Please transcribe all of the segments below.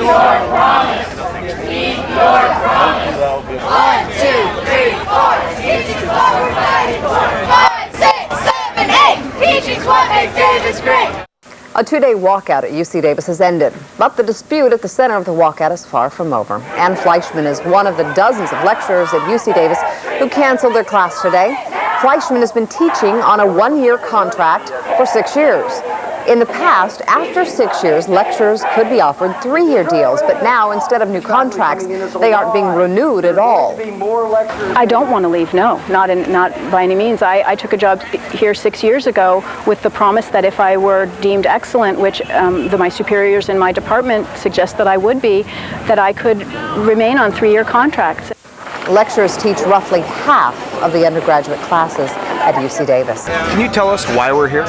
your promise. Keep your promise. 1, 2, 3, 4. Teaching's what we're fighting for. 5, 6, 7, 8. Teaching's what makes Davis great. A two-day walkout at UC Davis has ended, but the dispute at the center of the walkout is far from over. Ann Fleischman is one of the dozens of lecturers at UC Davis who canceled their class today. Fleischman has been teaching on a one-year contract for 6 years. In the past, after 6 years, lecturers could be offered 3-year deals, but now, instead of new contracts, they aren't being renewed at all. I don't want to leave, no, not by any means. I took a job here 6 years ago with the promise that if I were deemed excellent, which my superiors in my department suggest that I would be, that I could remain on 3-year contracts. Lecturers teach roughly half of the undergraduate classes at UC Davis. Can you tell us why we're here?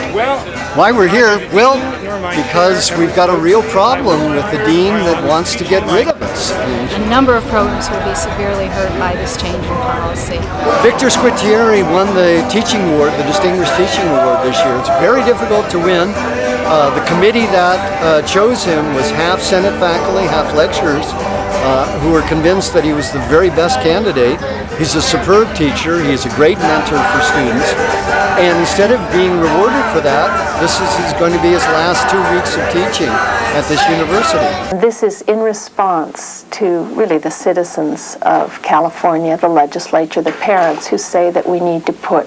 Why we're here? Well, because we've got a real problem with the dean that wants to get rid of us. A number of programs will be severely hurt by this change in policy. Victor Squitieri won the teaching award, the Distinguished Teaching Award this year. It's very difficult to win. The committee that chose him was half Senate faculty, half lecturers, who were convinced that he was the very best candidate. He's a superb teacher. He's a great mentor for students. And instead of being rewarded for that, this is going to be his last 2 weeks of teaching at this university. This is in response to really the citizens of California, the legislature, the parents who say that we need to put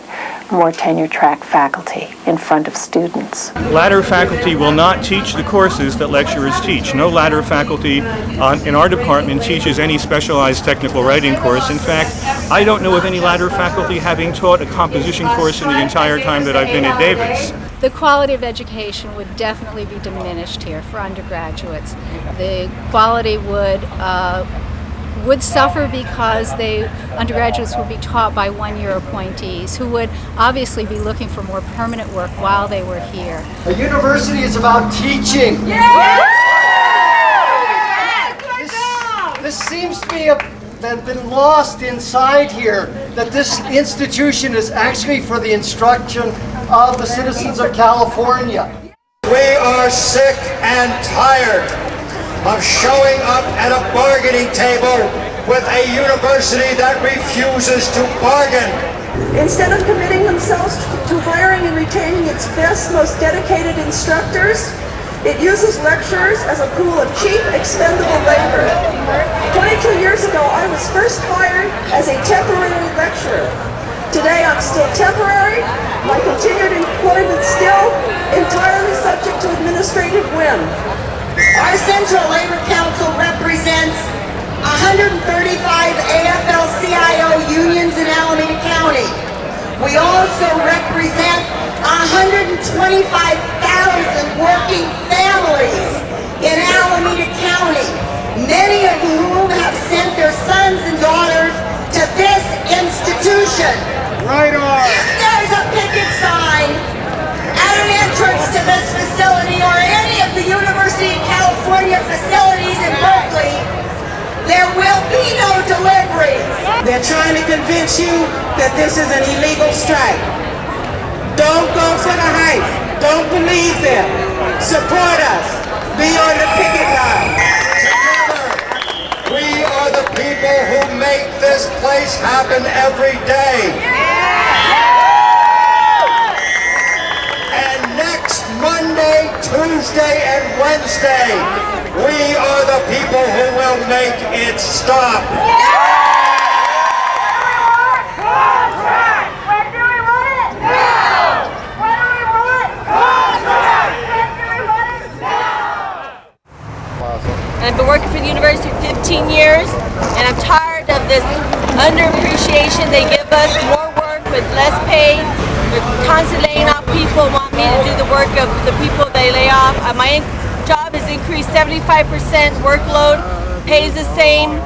more tenure-track faculty in front of students. Ladder faculty will not teach the courses that lecturers teach. No ladder faculty in our department teaches any specialized technical writing course. In fact, I don't know of any ladder faculty having taught a composition course in the entire time that I've been at Davis. The quality of education would definitely be diminished here for undergraduates. The quality would suffer because undergraduates would be taught by one-year appointees who would obviously be looking for more permanent work while they were here. A university is about teaching. This seems to be been lost inside here, that this institution is actually for the instruction of the citizens of California. We are sick and tired of showing up at a bargaining table with a university that refuses to bargain. Instead of committing themselves to hiring and retaining its best, most dedicated instructors, it uses lecturers as a pool of cheap, expendable labor. 22 years ago, I was first hired as a temporary lecturer. Today, I'm still temporary. My continued employment still entirely subject to administrative whim. Our Central Labor Council represents 135 AFL-CIO unions in Alameda County. We also represent 125,000 working families in Alameda County, many of whom have sent their sons and daughters to this institution. Right on. If there's a picket sign at an entrance to this facility or any of the University of California facilities in Berkeley, there will be no deliveries. They're trying to convince you that this is an illegal strike. Don't go for the hype. Don't believe them. Support us. Be on the picket line. We are the people who make this place happen every day. And next Monday, Tuesday, and Wednesday, we are the people who will make it stop. I've been working for the university for 15 years, and I'm tired of this underappreciation. They give us more work with less pay. They're constantly laying off people, want me to do the work of the people they lay off. My job has increased 75% workload, pays the same,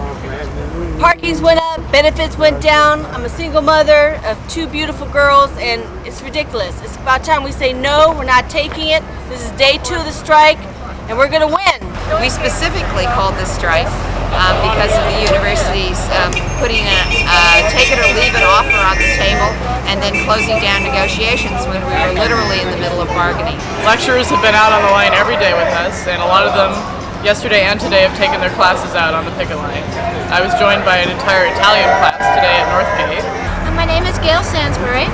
parkings went up, benefits went down. I'm a single mother of 2 beautiful girls, and it's ridiculous. It's about time we say no, we're not taking it. This is day 2 of the strike, and we're going to win. We specifically called this strike because of the university's putting a take it or leave it offer on the table and then closing down negotiations when we were literally in the middle of bargaining. Lecturers have been out on the line every day with us, and a lot of them yesterday and today have taken their classes out on the picket line. I was joined by an entire Italian class today at Northgate. My name is Gail Sansbury,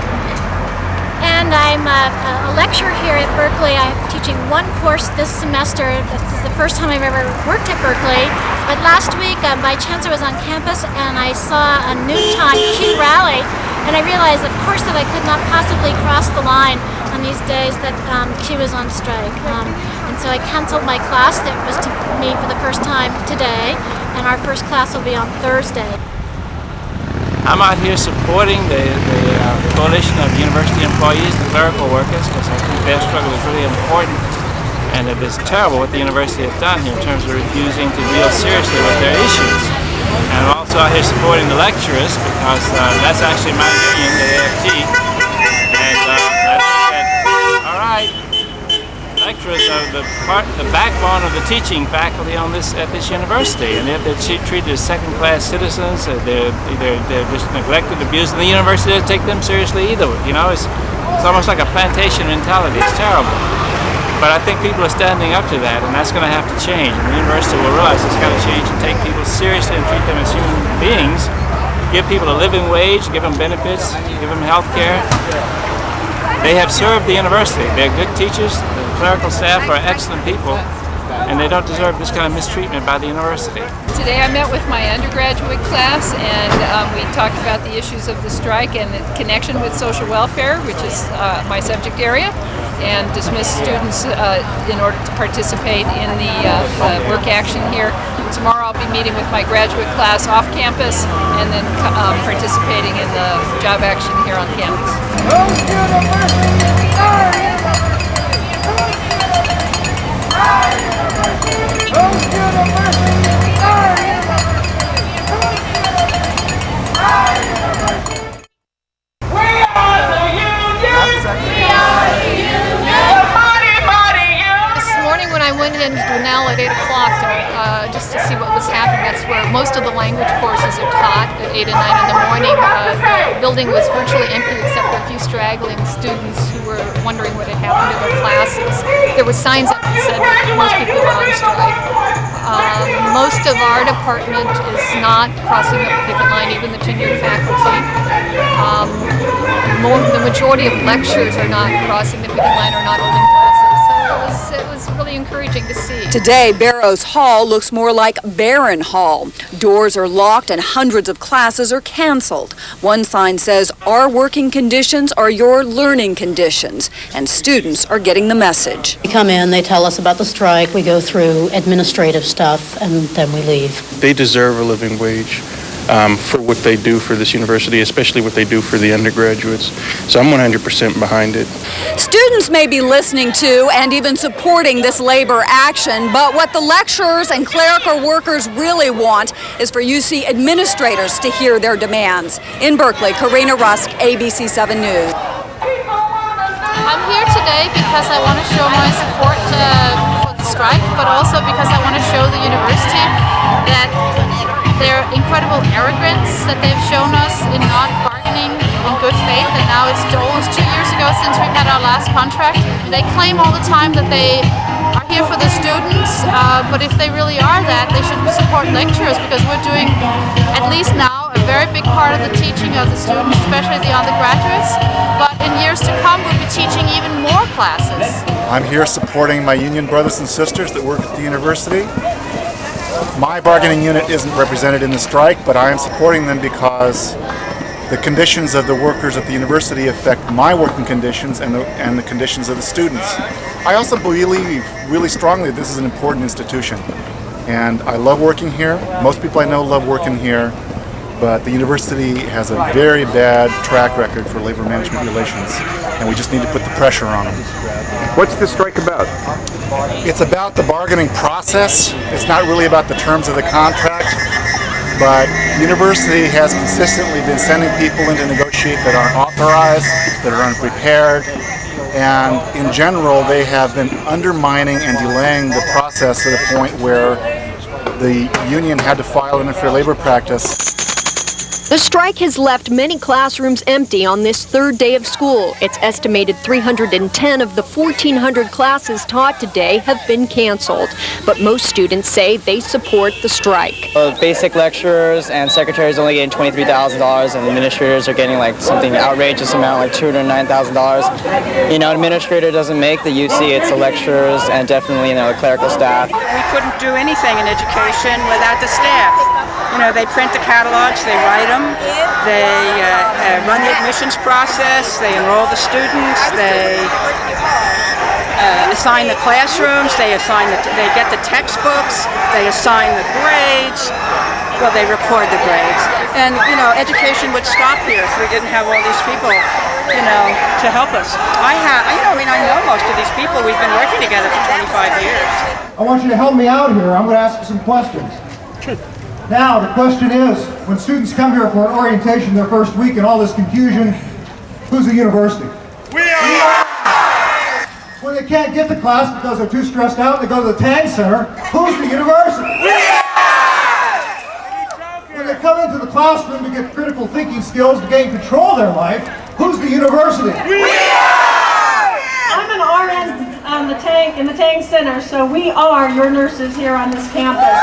and I'm a lecturer here at Berkeley. I'm teaching one course this semester. This is the first time I've ever worked at Berkeley. But last week, by chance, I was on campus and I saw a noontime Q rally, and I realized, of course, that I could not possibly cross the line on these days that Q is on strike. And so I canceled my class that was to meet for the first time today, and our first class will be on Thursday. I'm out here supporting the coalition of university employees, the clerical workers, because I think their struggle is really important. And it is terrible what the university has done here in terms of refusing to deal seriously with their issues. And I'm also out here supporting the lecturers because that's actually my union, the AFT. And I think that, all right, lecturers are the backbone of the teaching faculty at this university, and they're treated as second-class citizens. They're just neglected, abused, and the university doesn't take them seriously either. You know, it's almost like a plantation mentality. It's terrible. But I think people are standing up to that, and that's going to have to change. And the university will realize it's got to change and take people seriously and treat them as human beings. Give people a living wage, give them benefits, give them health care. They have served the university. They're good teachers. The clerical staff are excellent people, and they don't deserve this kind of mistreatment by the university. Today I met with my undergraduate class, and we talked about the issues of the strike and the connection with social welfare, which is my subject area, and dismissed students in order to participate in the work action here. Tomorrow I'll be meeting with my graduate class off campus and then participating in the job action here on campus. At 8 o'clock just to see what was happening. That's where most of the language courses are taught at 8 and 9 in the morning. The building was virtually empty except for a few straggling students who were wondering what had happened to their classes. There were signs up that said that most people were on strike. Most of our department is not crossing the picket line, even the tenured faculty. The majority of lecturers are not crossing the picket line or not holding classes. So it was really encouraging to see. Today, Barrows Hall looks more like Barron Hall. Doors are locked and hundreds of classes are canceled. One sign says, "Our working conditions are your learning conditions," and students are getting the message. We come in, they tell us about the strike, we go through administrative stuff, and then we leave. They deserve a living wage for what they do for this university, especially what they do for the undergraduates. So I'm 100% behind it. Students may be listening to and even supporting this labor action, but what the lecturers and clerical workers really want is for UC administrators to hear their demands. In Berkeley, Karina Rusk, ABC 7 News. I'm here today because I want to show my support for the strike, but also because I want to show the university that their incredible arrogance that they've shown us in not bargaining in good faith, and now it's almost 2 years ago since we've had our last contract. They claim all the time that they are here for the students, but if they really are that, they should support lecturers, because we're doing, at least now, a very big part of the teaching of the students, especially the undergraduates, but in years to come we'll be teaching even more classes. I'm here supporting my union brothers and sisters that work at the university. My bargaining unit isn't represented in the strike, but I am supporting them because the conditions of the workers at the university affect my working conditions and the conditions of the students. I also believe really strongly that this is an important institution, and I love working here. Most people I know love working here, but the university has a very bad track record for labor management relations, and we just need to put the pressure on them. What's the strike about? It's about the bargaining process. It's not really about the terms of the contract, but the university has consistently been sending people in to negotiate that aren't authorized, that are unprepared, and in general they have been undermining and delaying the process to the point where the union had to file an unfair labor practice. The strike has left many classrooms empty on this third day of school. It's estimated 310 of the 1,400 classes taught today have been canceled. But most students say they support the strike. Basic lecturers and secretaries only getting $23,000, and administrators are getting like something outrageous amount, like $209,000. You know, an administrator doesn't make the UC, it's the lecturers and definitely, you know, the clerical staff. We couldn't do anything in education without the staff. You know, they print the catalogs, they write them, they run the admissions process, they enroll the students, they assign the classrooms, they get the textbooks, they assign the grades, well, they record the grades. And, you know, education would stop here if we didn't have all these people, you know, to help us. I know most of these people. We've been working together for 25 years. I want you to help me out here. I'm going to ask you some questions. Now, the question is, when students come here for an orientation their first week and all this confusion, who's the university? We are! When they can't get to class because they're too stressed out, they go to the Tang Center, who's the university? We are! When they come into the classroom to get critical thinking skills to gain control of their life, who's the university? We are! I'm an RN in the Tang Center, so we are your nurses here on this campus.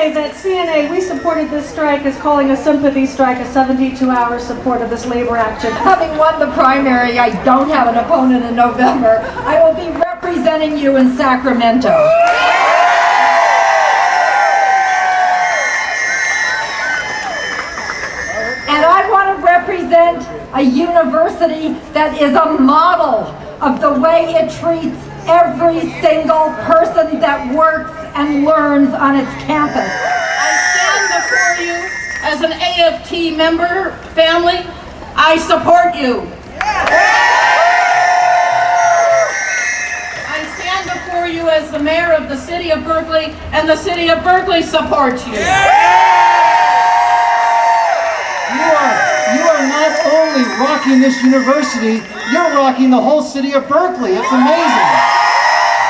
That CNA, we supported this strike as calling a sympathy strike, a 72-hour support of this labor action. Having won the primary, I don't have an opponent in November. I will be representing you in Sacramento. And I want to represent a university that is a model of the way it treats every single person that works and learns on its campus. I stand before you as an AFT member, family. I support you. I stand before you as the mayor of the city of Berkeley, and the city of Berkeley supports you. You are not only rocking this university, you're rocking the whole city of Berkeley. It's amazing.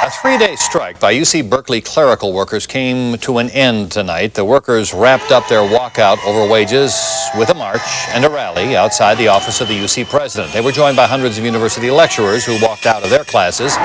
A three-day strike by UC Berkeley clerical workers came to an end tonight. The workers wrapped up their walkout over wages with a march and a rally outside the office of the UC president. They were joined by hundreds of university lecturers who walked out of their classes.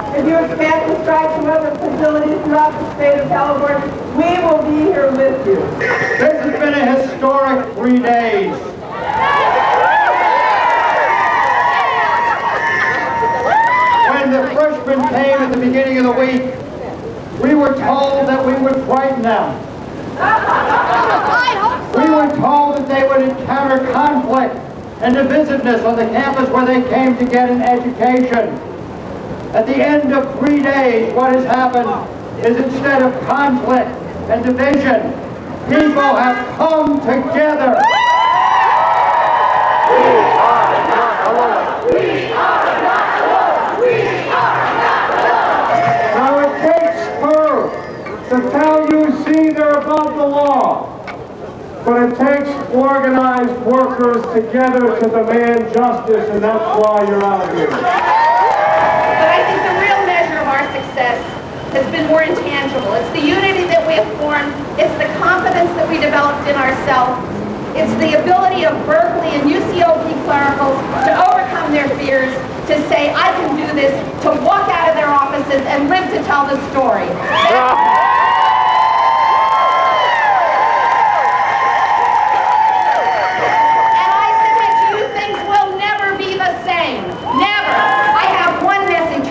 If you expand the strike to other facilities throughout the state of California, we will be here with you. This has been a historic 3 days. When the freshmen came at the beginning of the week, we were told that we would frighten them. We were told that they would encounter conflict and divisiveness on the campus where they came to get an education. At the end of 3 days, what has happened is instead of conflict and division, people have come together. We are not alone. We are not alone. We are not alone. Now it takes courage to tell UC they're above the law, but it takes organized workers together to demand justice, and that's why you're out here. But I think the real measure of our success has been more intangible. It's the unity that we have formed. It's the confidence that we developed in ourselves. It's the ability of Berkeley and UCOP clericals to overcome their fears, to say, I can do this, to walk out of their offices and live to tell the story.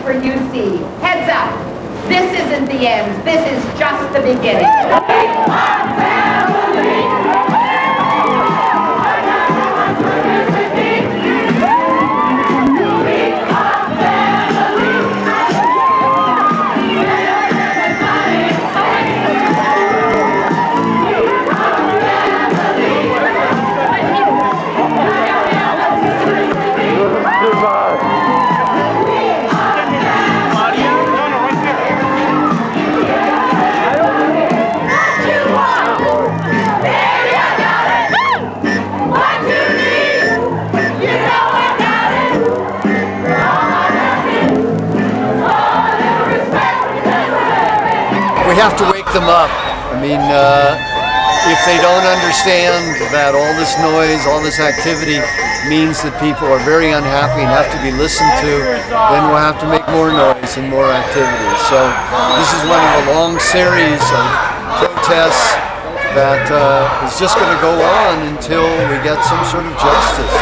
For UC. Heads up. This isn't the end. This is just the beginning. we have to wake them up. I mean, if they don't understand that all this noise, all this activity means that people are very unhappy and have to be listened to, then we'll have to make more noise and more activity. So this is one of a long series of protests that is just going to go on until we get some sort of justice.